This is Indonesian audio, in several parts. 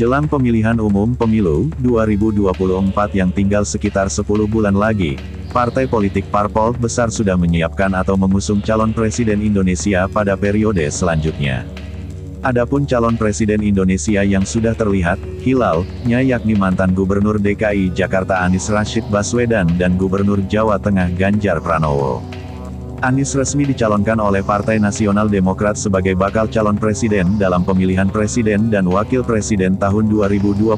Jelang pemilihan umum pemilu 2024 yang tinggal sekitar 10 bulan lagi, partai politik parpol besar sudah menyiapkan atau mengusung calon presiden Indonesia pada periode selanjutnya. Adapun calon presiden Indonesia yang sudah terlihat hilalnya yakni mantan Gubernur DKI Jakarta Anies Rashid Baswedan dan Gubernur Jawa Tengah Ganjar Pranowo. Anies resmi dicalonkan oleh Partai Nasional Demokrat sebagai bakal calon presiden dalam pemilihan presiden dan wakil presiden tahun 2024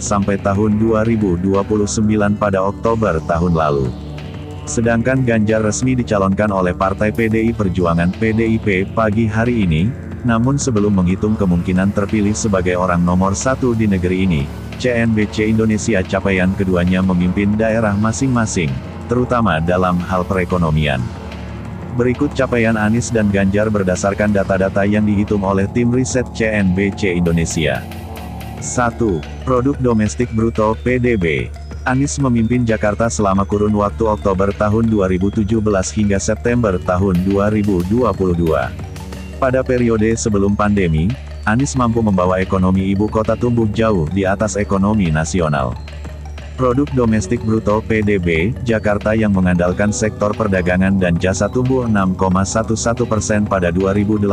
sampai tahun 2029 pada Oktober tahun lalu. Sedangkan Ganjar resmi dicalonkan oleh Partai PDI Perjuangan (PDIP) pagi hari ini, namun sebelum menghitung kemungkinan terpilih sebagai orang nomor satu di negeri ini, CNBC Indonesia capaian keduanya memimpin daerah masing-masing, terutama dalam hal perekonomian. Berikut capaian Anies dan Ganjar berdasarkan data-data yang dihitung oleh tim riset CNBC Indonesia. 1. Produk Domestik Bruto (PDB). Anies memimpin Jakarta selama kurun waktu Oktober tahun 2017 hingga September tahun 2022. Pada periode sebelum pandemi, Anies mampu membawa ekonomi ibu kota tumbuh jauh di atas ekonomi nasional. Produk Domestik Bruto (PDB) Jakarta yang mengandalkan sektor perdagangan dan jasa tumbuh 6,11% pada 2018,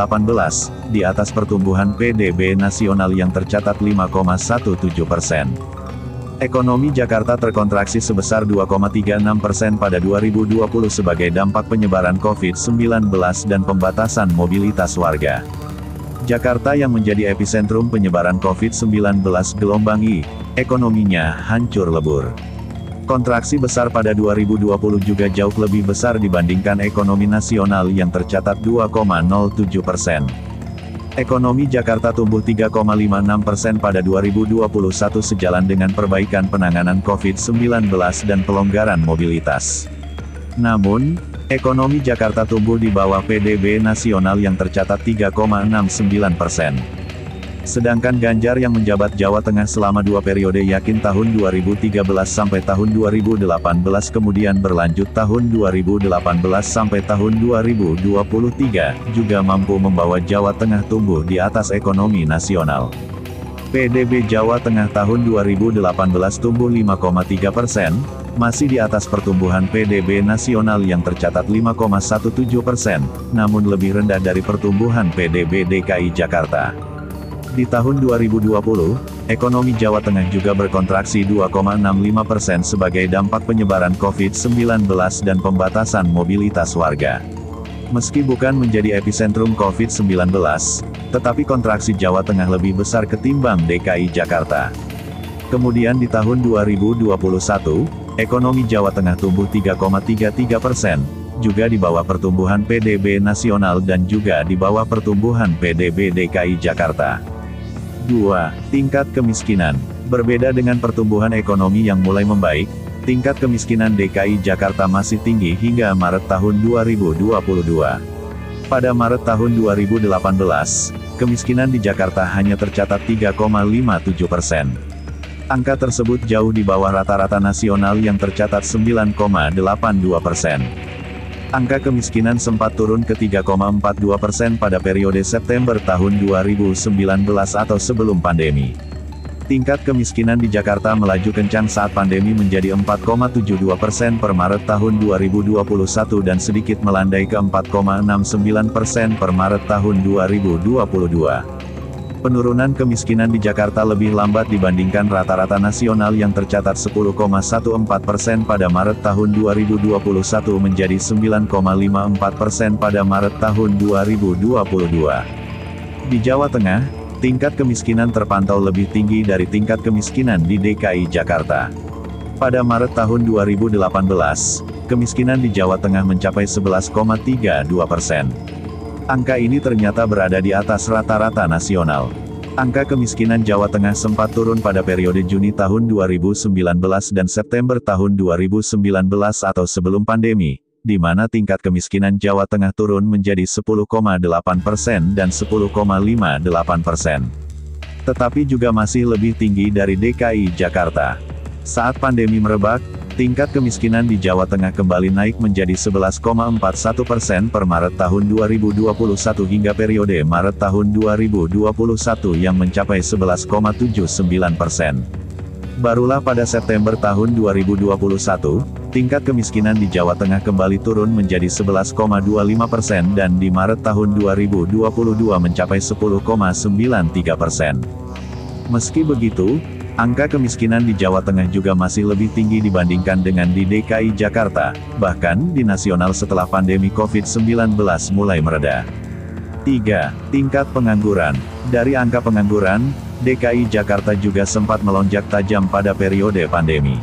di atas pertumbuhan PDB nasional yang tercatat 5,17%. Ekonomi Jakarta terkontraksi sebesar 2,36% pada 2020 sebagai dampak penyebaran COVID-19 dan pembatasan mobilitas warga. Jakarta yang menjadi epicentrum penyebaran COVID-19 gelombang I, ekonominya hancur lebur. Kontraksi besar pada 2020 juga jauh lebih besar dibandingkan ekonomi nasional yang tercatat 2,07%. Ekonomi Jakarta tumbuh 3,56% pada 2021 sejalan dengan perbaikan penanganan COVID-19 dan pelonggaran mobilitas. Namun, ekonomi Jakarta tumbuh di bawah PDB nasional yang tercatat 3,69%. Sedangkan Ganjar yang menjabat Jawa Tengah selama 2 periode yakin tahun 2013 sampai tahun 2018 kemudian berlanjut tahun 2018 sampai tahun 2023, juga mampu membawa Jawa Tengah tumbuh di atas ekonomi nasional. PDB Jawa Tengah tahun 2018 tumbuh 5,3%, masih di atas pertumbuhan PDB nasional yang tercatat 5,17%, namun lebih rendah dari pertumbuhan PDB DKI Jakarta. Di tahun 2020, ekonomi Jawa Tengah juga berkontraksi 2,65% sebagai dampak penyebaran COVID-19 dan pembatasan mobilitas warga. Meski bukan menjadi epicentrum COVID-19, tetapi kontraksi Jawa Tengah lebih besar ketimbang DKI Jakarta. Kemudian di tahun 2021, ekonomi Jawa Tengah tumbuh 3,33%, juga di bawah pertumbuhan PDB nasional dan juga di bawah pertumbuhan PDB DKI Jakarta. 2. Tingkat kemiskinan. Berbeda dengan pertumbuhan ekonomi yang mulai membaik, tingkat kemiskinan DKI Jakarta masih tinggi hingga Maret tahun 2022. Pada Maret tahun 2018, kemiskinan di Jakarta hanya tercatat 3,57%. Angka tersebut jauh di bawah rata-rata nasional yang tercatat 9,82%. Angka kemiskinan sempat turun ke 3,42% pada periode September tahun 2019 atau sebelum pandemi. Tingkat kemiskinan di Jakarta melaju kencang saat pandemi menjadi 4,72% per Maret tahun 2021 dan sedikit melandai ke 4,69% per Maret tahun 2022. Penurunan kemiskinan di Jakarta lebih lambat dibandingkan rata-rata nasional yang tercatat 10,14% pada Maret tahun 2021 menjadi 9,54% pada Maret tahun 2022. Di Jawa Tengah, tingkat kemiskinan terpantau lebih tinggi dari tingkat kemiskinan di DKI Jakarta. Pada Maret tahun 2018, kemiskinan di Jawa Tengah mencapai 11,32%. Angka ini ternyata berada di atas rata-rata nasional. Angka kemiskinan Jawa Tengah sempat turun pada periode Juni tahun 2019 dan September tahun 2019 atau sebelum pandemi, di mana tingkat kemiskinan Jawa Tengah turun menjadi 10,8% dan 10,58%. Tetapi juga masih lebih tinggi dari DKI Jakarta. Saat pandemi merebak, tingkat kemiskinan di Jawa Tengah kembali naik menjadi 11,41% per Maret tahun 2021 hingga periode Maret tahun 2021 yang mencapai 11,79%. Barulah pada September tahun 2021, tingkat kemiskinan di Jawa Tengah kembali turun menjadi 11,25% dan di Maret tahun 2022 mencapai 10,93%. Meski begitu, angka kemiskinan di Jawa Tengah juga masih lebih tinggi dibandingkan dengan di DKI Jakarta, bahkan di nasional setelah pandemi COVID-19 mulai mereda. 3. Tingkat pengangguran. Dari angka pengangguran, DKI Jakarta juga sempat melonjak tajam pada periode pandemi.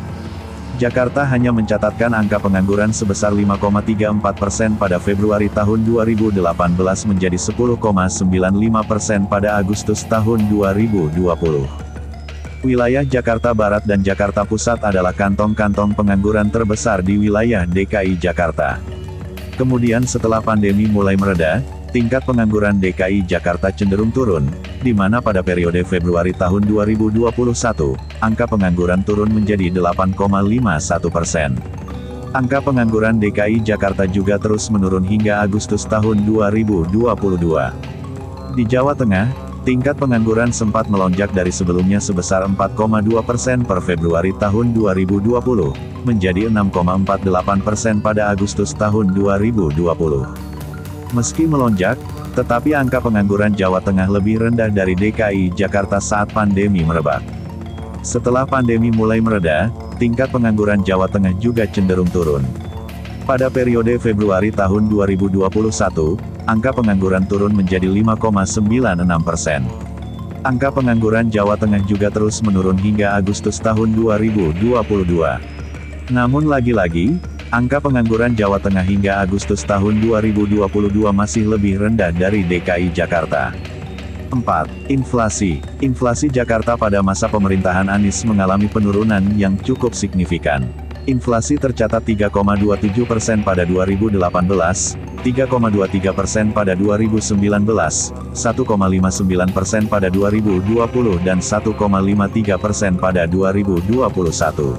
Jakarta hanya mencatatkan angka pengangguran sebesar 5,34% pada Februari tahun 2018 menjadi 10,95% pada Agustus tahun 2020. Wilayah Jakarta Barat dan Jakarta Pusat adalah kantong-kantong pengangguran terbesar di wilayah DKI Jakarta. Kemudian setelah pandemi mulai mereda, tingkat pengangguran DKI Jakarta cenderung turun, di mana pada periode Februari tahun 2021, angka pengangguran turun menjadi 8,51%. Angka pengangguran DKI Jakarta juga terus menurun hingga Agustus tahun 2022. Di Jawa Tengah, tingkat pengangguran sempat melonjak dari sebelumnya sebesar 4,2% per Februari tahun 2020, menjadi 6,48% pada Agustus tahun 2020. Meski melonjak, tetapi angka pengangguran Jawa Tengah lebih rendah dari DKI Jakarta saat pandemi merebak. Setelah pandemi mulai mereda, tingkat pengangguran Jawa Tengah juga cenderung turun. Pada periode Februari tahun 2021, angka pengangguran turun menjadi 5,96%. Angka pengangguran Jawa Tengah juga terus menurun hingga Agustus tahun 2022. Namun lagi-lagi, angka pengangguran Jawa Tengah hingga Agustus tahun 2022 masih lebih rendah dari DKI Jakarta. 4. Inflasi. Inflasi Jakarta pada masa pemerintahan Anies mengalami penurunan yang cukup signifikan. Inflasi tercatat 3,27% pada 2018, 3,23% pada 2019, 1,59% pada 2020 dan 1,53% pada 2021.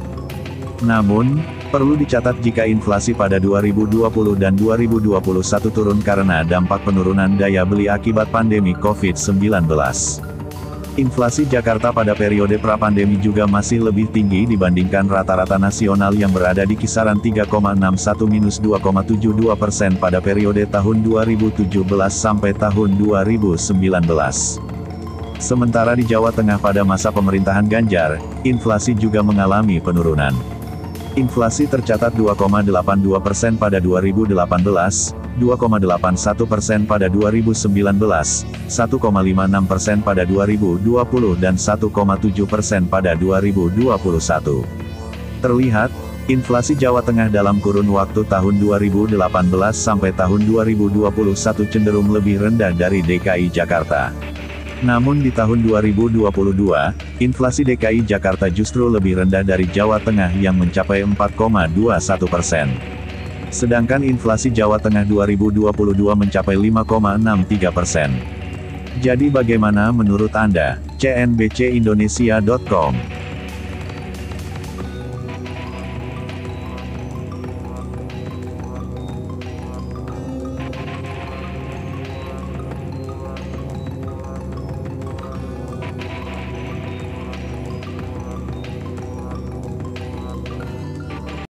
Namun, perlu dicatat jika inflasi pada 2020 dan 2021 turun karena dampak penurunan daya beli akibat pandemi COVID-19. Inflasi Jakarta pada periode pra-pandemi juga masih lebih tinggi dibandingkan rata-rata nasional yang berada di kisaran 3,61-2,72% pada periode tahun 2017 sampai tahun 2019. Sementara di Jawa Tengah pada masa pemerintahan Ganjar, inflasi juga mengalami penurunan. Inflasi tercatat 2,82% pada 2018, 2,81% pada 2019, 1,56% pada 2020 dan 1,7% pada 2021. Terlihat, inflasi Jawa Tengah dalam kurun waktu tahun 2018 sampai tahun 2021 cenderung lebih rendah dari DKI Jakarta. Namun di tahun 2022, inflasi DKI Jakarta justru lebih rendah dari Jawa Tengah yang mencapai 4,21%. Sedangkan inflasi Jawa Tengah 2022 mencapai 5,63%. Jadi bagaimana menurut Anda? cnbcindonesia.com